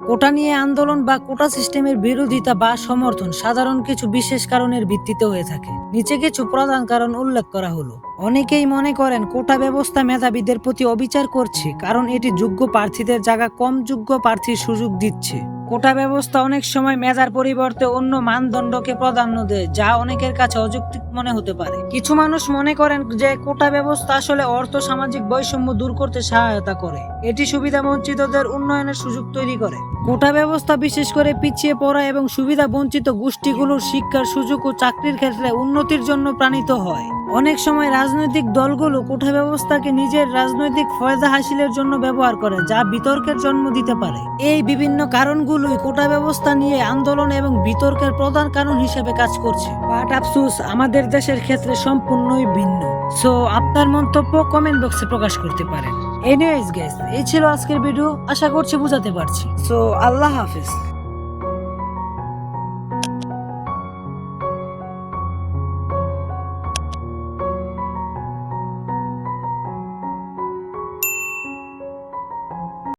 কোটা নিয়ে আন্দোলন বা কোটা সিস্টেমের বিরোধিতা বা সমর্থন সাধারণ কিছু বিশেষ কারণের ভিত্তিতে হয়ে থাকে। নিচে কিছু প্রধান কারণ উল্লেখ করা হলো। অনেকেই মনে করেন কোটা ব্যবস্থা মেধাবীদের প্রতি অবিচার করছে, কারণ এটি যোগ্য প্রার্থীদের জায়গা কম যোগ্য প্রার্থীর সুযোগ দিচ্ছে। কোটা ব্যবস্থা অনেক সময় মেধার পরিবর্তে অন্য মানদণ্ডকে প্রাধান্য দেয়, যা অনেকের কাছে অযৌক্তিক মনে হতে পারে। কিছু মানুষ মনে করেন যে কোটা ব্যবস্থা আসলে অর্থ সামাজিক বৈষম্য দূর করতে সহায়তা করে। এটি সুবিধা বঞ্চিতদের উন্নয়নের সুযোগ তৈরি করে। কোটা ব্যবস্থা বিশেষ করে পিছিয়ে পড়া এবং সুবিধা বঞ্চিত গোষ্ঠীগুলোর শিক্ষার সুযোগ ও চাকরির ক্ষেত্রে উন্নতির জন্য প্রাণিত হয়। অনেক সময় রাজনৈতিক দলগুলো কোটা ব্যবস্থাকে নিজের রাজনৈতিক ফায়দা হাসিলের জন্য ব্যবহার করে, যা বিতর্কের জন্ম দিতে পারে। এই বিভিন্ন কারণগুলোই কোটা ব্যবস্থা নিয়ে আন্দোলন এবং বিতর্কের প্রধান কারণ হিসেবে কাজ করছে। বাট আফসোস, আমাদের দেশের ক্ষেত্রে সম্পূর্ণই ভিন্ন। সো আপনার মন্তব্য কমেন্ট বক্সে প্রকাশ করতে পারেন। এনিওয়েজ গাইস, এই ছিল আজকের ভিডিও। আশা করছি বুঝাতে পারছি। সো আল্লাহ হাফেজ।